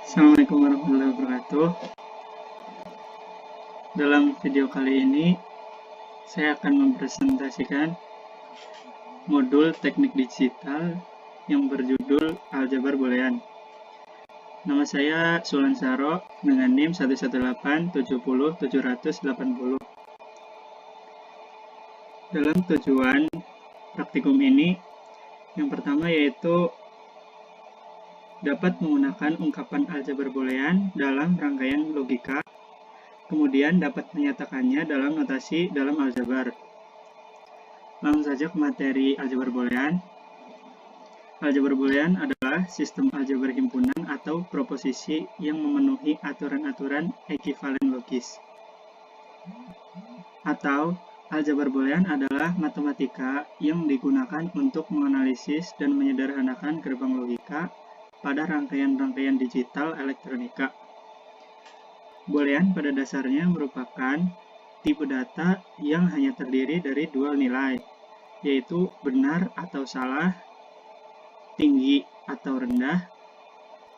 Assalamualaikum warahmatullahi wabarakatuh. Dalam video kali ini, saya akan mempresentasikan modul teknik digital yang berjudul Aljabar Boolean. Nama saya Sulan Saro dengan NIM 118700780. Dalam tujuan praktikum ini, yang pertama yaitu dapat menggunakan ungkapan aljabar boolean dalam rangkaian logika, kemudian dapat menyatakannya dalam notasi dalam aljabar. Langsung saja ke materi aljabar boolean. Aljabar boolean adalah sistem aljabar himpunan atau proposisi yang memenuhi aturan-aturan ekivalen logis. Atau aljabar boolean adalah matematika yang digunakan untuk menganalisis dan menyederhanakan gerbang logika pada rangkaian-rangkaian digital elektronika. Boolean pada dasarnya merupakan tipe data yang hanya terdiri dari dua nilai, yaitu benar atau salah, tinggi atau rendah,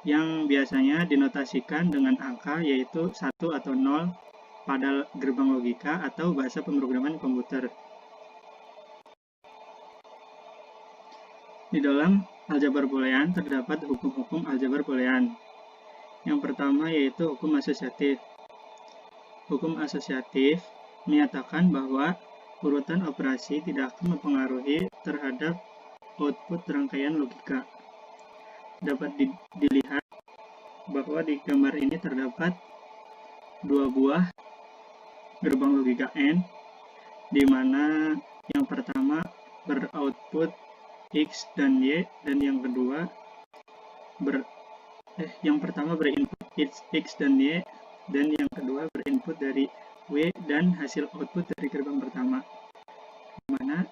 yang biasanya dinotasikan dengan angka yaitu 1 atau 0 pada gerbang logika atau bahasa pemrograman komputer. Di dalam aljabar boolean terdapat hukum-hukum aljabar boolean. Yang pertama yaitu hukum asosiatif. Hukum asosiatif menyatakan bahwa urutan operasi tidak akan mempengaruhi terhadap output rangkaian logika. Dapat dilihat bahwa di gambar ini terdapat dua buah gerbang logika N, di mana yang pertama beroutput X dan Y, dan yang kedua berinput X dan Y, dan yang kedua berinput dari W dan hasil output dari gerbang pertama, di mana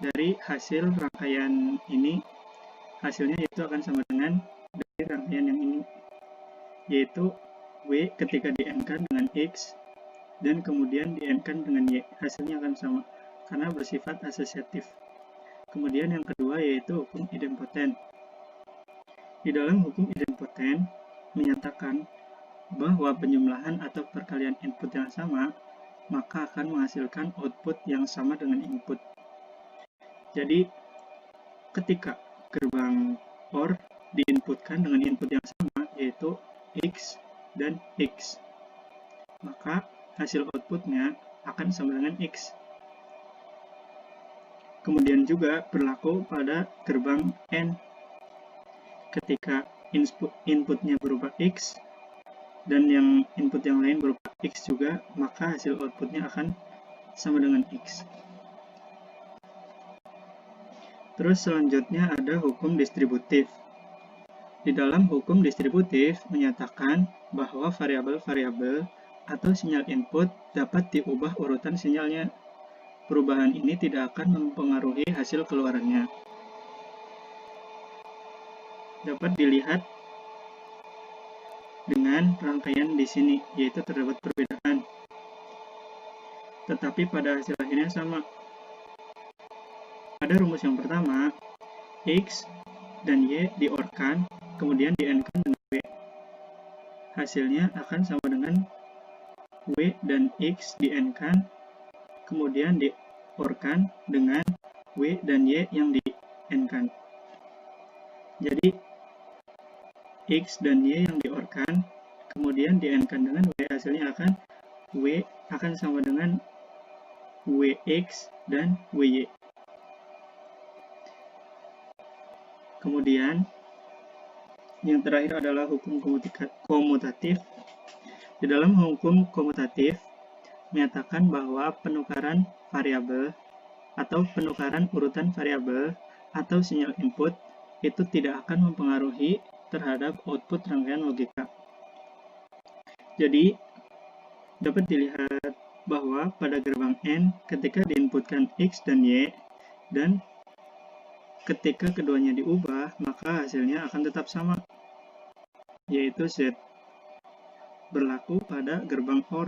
dari hasil rangkaian ini hasilnya yaitu akan sama dengan dari rangkaian yang ini, yaitu W ketika di-N-kan dengan X dan kemudian di-N-kan dengan Y, hasilnya akan sama karena bersifat asosiatif. Kemudian yang kedua yaitu hukum idempoten. Di dalam hukum idempoten menyatakan bahwa penjumlahan atau perkalian input yang sama maka akan menghasilkan output yang sama dengan input. Jadi ketika gerbang OR diinputkan dengan input yang sama yaitu X dan X, maka hasil outputnya akan sama dengan X. Kemudian juga berlaku pada gerbang N. Ketika inputnya berupa X dan yang input yang lain berupa X juga, maka hasil outputnya akan sama dengan X. Terus selanjutnya ada hukum distributif. Di dalam hukum distributif menyatakan bahwa variabel-variabel atau sinyal input dapat diubah urutan sinyalnya. Perubahan ini tidak akan mempengaruhi hasil keluarannya. Dapat dilihat dengan rangkaian di sini, yaitu terdapat perbedaan. Tetapi pada hasil akhirnya sama. Pada rumus yang pertama, X dan Y di-OR-kan, kemudian di-N-kan dengan W. Hasilnya akan sama dengan W dan X di-N-kan, kemudian di-OR-kan dengan W dan Y yang di-N-kan. Jadi, X dan Y yang di-OR-kan, kemudian di-N-kan dengan W, hasilnya akan W akan sama dengan WX dan WY. Kemudian, yang terakhir adalah hukum komutatif. Di dalam hukum komutatif, menyatakan bahwa penukaran variabel atau penukaran urutan variabel atau sinyal input itu tidak akan mempengaruhi terhadap output rangkaian logika. Jadi, dapat dilihat bahwa pada gerbang N ketika diinputkan X dan Y, dan ketika keduanya diubah, maka hasilnya akan tetap sama, yaitu Z. Berlaku pada gerbang OR.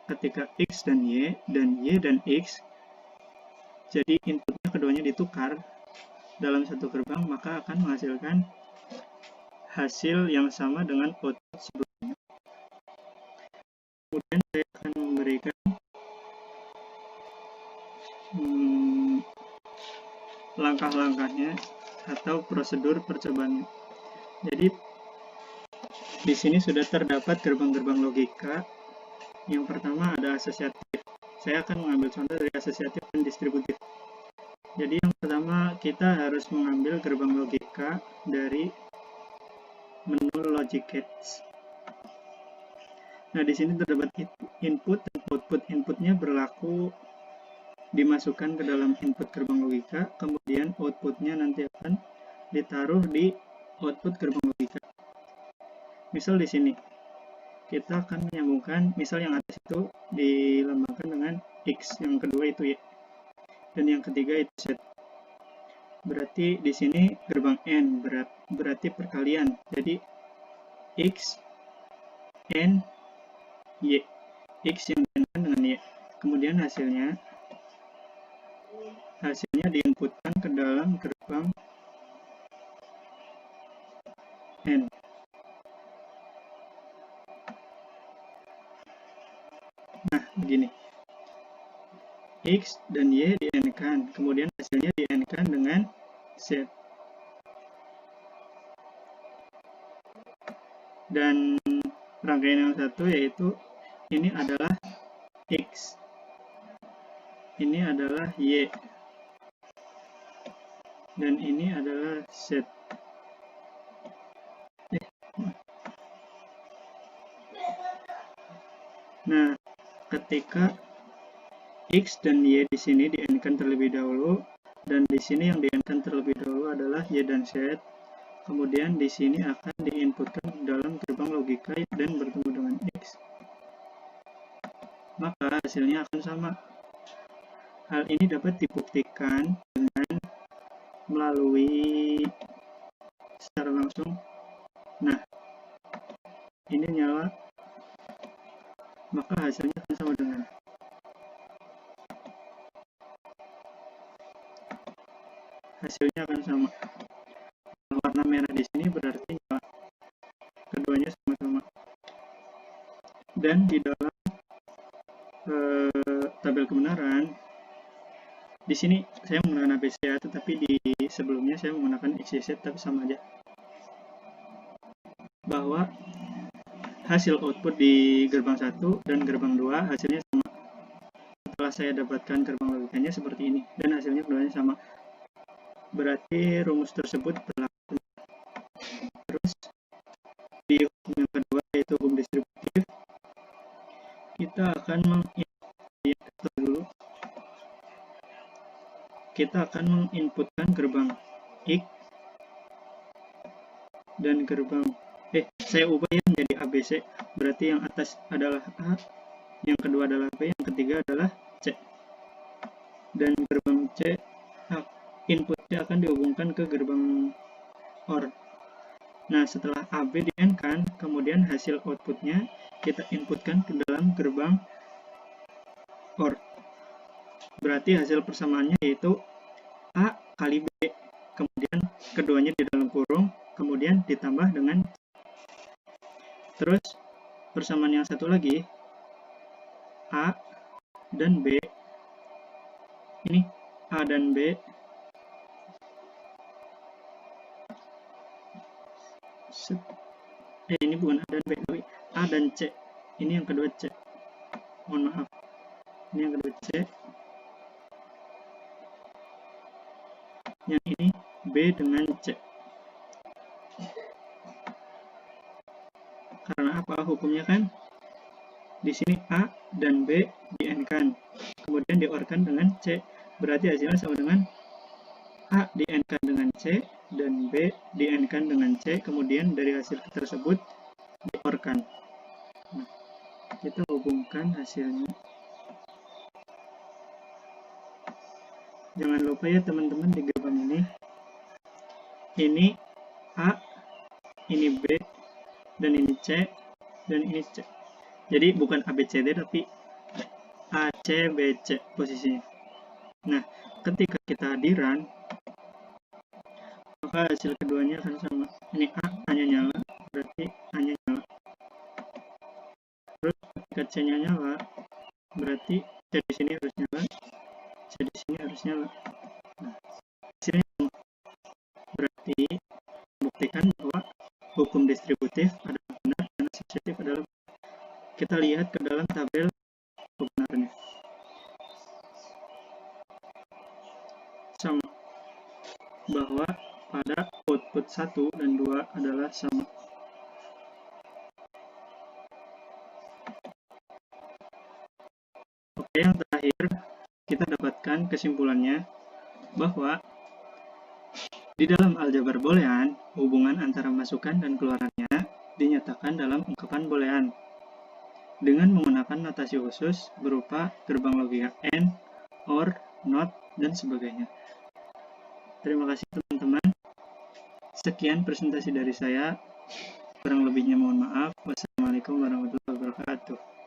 Ketika X dan Y dan X, jadi inputnya keduanya ditukar dalam satu gerbang, maka akan menghasilkan hasil yang sama dengan output sebelumnya. Kemudian saya akan memberikan langkah-langkahnya atau prosedur percobaannya. Jadi di sini sudah terdapat gerbang-gerbang logika. Yang pertama ada asosiatif. Saya akan mengambil contoh dari asosiatif dan distributif. Jadi yang pertama kita harus mengambil gerbang logika dari menu Logic Gates. Nah, di sini terdapat input dan output. Inputnya berlaku dimasukkan ke dalam input gerbang logika, kemudian outputnya nanti akan ditaruh di output gerbang logika. Misal di sini kita akan menyambungkan, misal yang atas itu dilambangkan dengan X, yang kedua itu Y, dan yang ketiga itu Z. Berarti di sini gerbang N berarti perkalian. Jadi X N Y, X yang diinputkan dengan Y. Kemudian hasilnya diinputkan ke dalam gerbang N. Nah, begini. X dan Y di-N-kan, kemudian hasilnya di-N-kan dengan Z. Dan rangkaian yang satu yaitu ini adalah X, ini adalah Y, dan ini adalah Z. Nah, ketika X dan Y di sini di-N-kan terlebih dahulu, dan di sini yang di-N-kan terlebih dahulu adalah Y dan Z. Kemudian di sini akan diinputkan dalam gerbang logika dan bertemu dengan X. Maka hasilnya akan sama. Hal ini dapat dibuktikan dengan melalui secara langsung. Nah, ini nyala, maka hasilnya akan sama dengan warna merah di sini berarti nyala, keduanya sama-sama. Dan di dalam tabel kebenaran di sini saya menggunakan ABCA, tetapi di sebelumnya saya menggunakan XYZ, tapi sama aja, bahwa hasil output di gerbang 1 dan gerbang 2 hasilnya sama. Setelah saya dapatkan gerbang logikanya seperti ini, dan hasilnya keduanya sama. Berarti rumus tersebut berlaku. Terus di hukum yang kedua yaitu hukum distributif, kita akan menginputkan gerbang X dan gerbang saya ubah ya menjadi ABC. Berarti yang atas adalah A, yang kedua adalah B, yang ketiga adalah C. Dan gerbang C inputnya akan dihubungkan ke gerbang OR. Nah, setelah AB di-N-kan, kemudian hasil outputnya kita inputkan ke dalam gerbang OR. Berarti hasil persamaannya yaitu A kali B, kemudian keduanya di dalam kurung, kemudian ditambah dengan terus persamaan yang satu lagi, A dan B, ini A dan B ini bukan A dan B, tapi A dan C. Ini yang kedua C, mohon maaf, ini yang kedua C, yang ini B dengan C. Karena apa hukumnya kan? Di sini A dan B di-N-kan, kemudian di-OR-kan dengan C. Berarti hasilnya sama dengan A di-N-kan dengan C dan B di-N-kan dengan C, kemudian dari hasil tersebut di-OR-kan. Nah, kita hubungkan hasilnya. Jangan lupa ya teman-teman, di gerbang ini A, ini B, dan ini C, dan ini C. Jadi bukan ABCD tapi ACBC posisinya. Nah, ketika kita di run, maka hasil keduanya akan sama. Ini A hanya nyala, C-nya nyala, berarti C di sini harus nyala, C di sini harus nyala. Nah, hasilnya berarti membuktikan bahwa hukum distributif adalah benar dan asosiatif adalah benar. Kita lihat ke dalam tabel kebenarannya. Sama, bahwa pada output 1 dan 2 adalah sama. Oke, yang terakhir kita dapatkan kesimpulannya bahwa di dalam aljabar boolean, hubungan antara masukan dan keluarannya dinyatakan dalam ungkapan boolean dengan menggunakan notasi khusus berupa gerbang logika AND, OR, NOT, dan sebagainya. Terima kasih teman-teman. Sekian presentasi dari saya. Kurang lebihnya mohon maaf. Wassalamualaikum warahmatullahi wabarakatuh.